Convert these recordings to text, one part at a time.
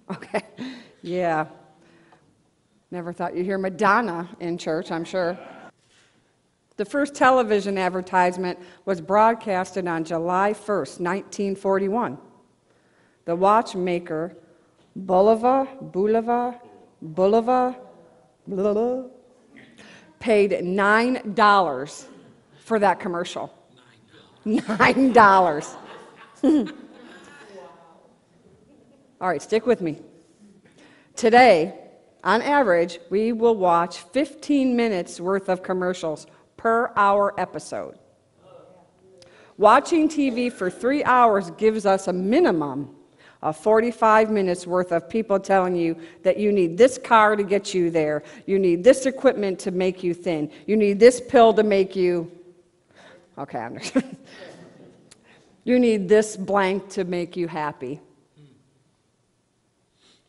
Okay, yeah. Never thought you'd hear Madonna in church, I'm sure. The first television advertisement was broadcasted on July 1st, 1941. The watchmaker Bulova paid $9 for that commercial. $9. All right, stick with me. Today, on average, we will watch 15 minutes worth of commercials per hour episode. Watching TV for 3 hours gives us a minimum of 45 minutes worth of people telling you that you need this car to get you there, you need this equipment to make you thin, you need this pill to make you, okay, I'm you need this blank to make you happy.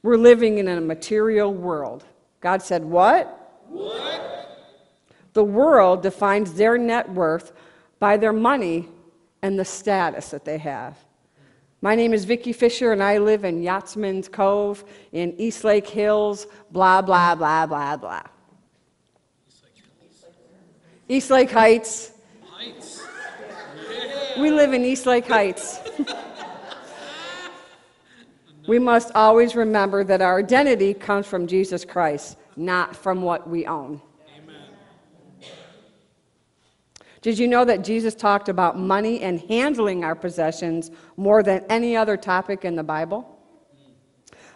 We're living in a material world. God said, what? What? The world defines their net worth by their money and the status that they have. My name is Vicki Fisher, and I live in Yachtsman's Cove in Eastlake Hills, blah, blah, blah, blah, blah. Eastlake Heights. We live in Eastlake Heights. We must always remember that our identity comes from Jesus Christ, not from what we own. Amen. Did you know that Jesus talked about money and handling our possessions more than any other topic in the Bible?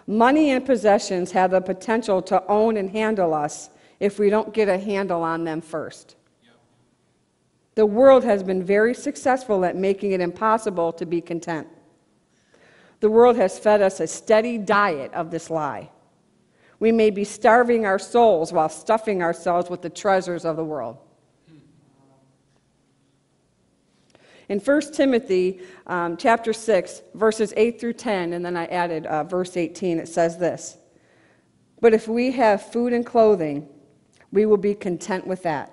Money and possessions have the potential to own and handle us if we don't get a handle on them first. The world has been very successful at making it impossible to be content. The world has fed us a steady diet of this lie. We may be starving our souls while stuffing ourselves with the treasures of the world. In 1 Timothy chapter 6, verses 8 through 10, and then I added verse 18, it says this: "But if we have food and clothing, we will be content with that.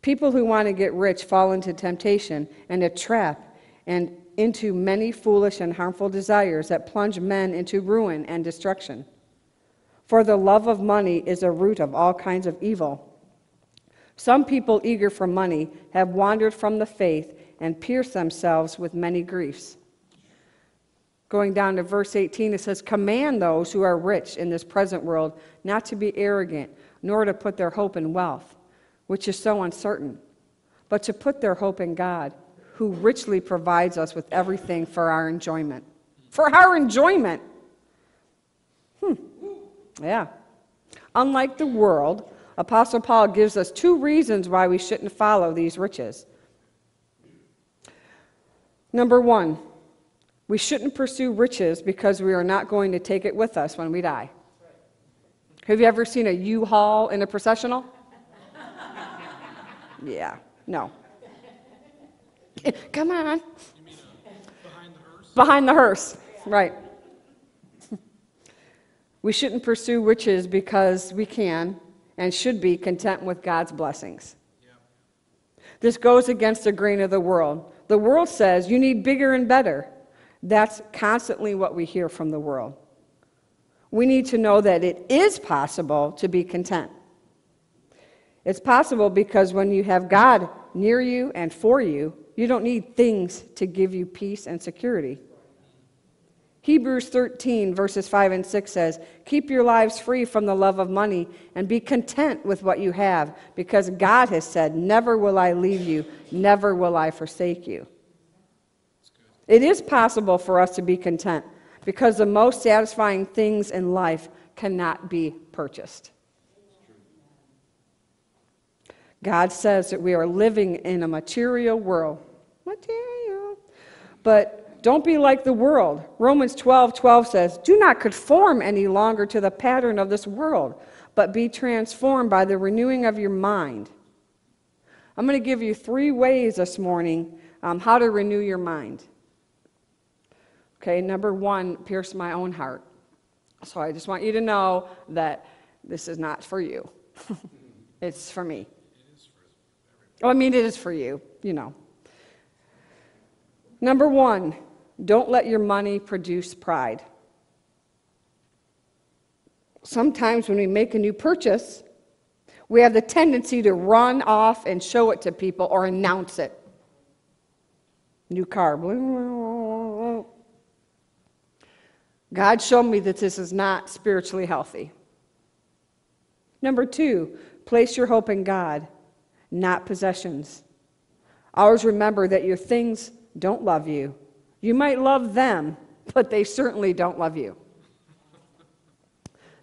People who want to get rich fall into temptation and a trap and into many foolish and harmful desires that plunge men into ruin and destruction. For the love of money is a root of all kinds of evil. Some people eager for money have wandered from the faith and pierced themselves with many griefs." Going down to verse 18, it says, "Command those who are rich in this present world not to be arrogant, nor to put their hope in wealth, which is so uncertain, but to put their hope in God, who richly provides us with everything for our enjoyment." For our enjoyment. Yeah. Unlike the world, Apostle Paul gives us 2 reasons why we shouldn't follow these riches. Number 1, we shouldn't pursue riches because we are not going to take it with us when we die. Have you ever seen a U-Haul in a processional? Yeah, no. Come on. You mean behind the hearse? Behind the hearse, right. We shouldn't pursue riches because we can and should be content with God's blessings. Yeah. This goes against the grain of the world. The world says you need bigger and better. That's constantly what we hear from the world. We need to know that it is possible to be content. It's possible because when you have God near you and for you, you don't need things to give you peace and security. Hebrews 13, verses 5 and 6 says, "Keep your lives free from the love of money and be content with what you have, because God has said, 'Never will I leave you, never will I forsake you.'" It is possible for us to be content because the most satisfying things in life cannot be purchased. God says that we are living in a material world. Material. But don't be like the world. Romans 12:12 says, "Do not conform any longer to the pattern of this world, but be transformed by the renewing of your mind. I'm going to give you 3 ways this morning how to renew your mind. Okay, number 1, pierce my own heart. So I just want you to know that this is not for you. It's for me. Oh, I mean, it is for you, you know. Number 1, don't let your money produce pride. Sometimes when we make a new purchase, we have the tendency to run off and show it to people or announce it. New car. God showed me that this is not spiritually healthy. Number 2, place your hope in God, not possessions. Always remember that your things don't love you. You might love them, but they certainly don't love you.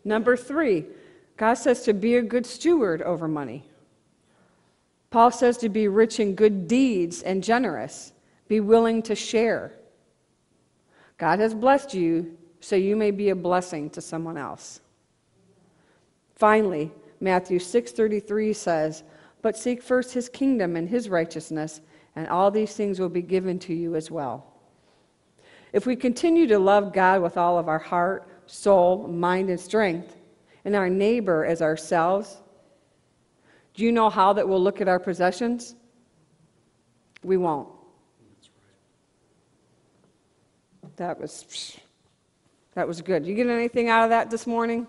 Number 3, God says to be a good steward over money. Paul says to be rich in good deeds and generous. Be willing to share. God has blessed you so you may be a blessing to someone else. Finally, Matthew 6:33 says, "But seek first his kingdom and his righteousness, and all these things will be given to you as well." If we continue to love God with all of our heart, soul, mind, and strength, and our neighbor as ourselves, do you know how that we'll look at our possessions? We won't. That was good. You get anything out of that this morning?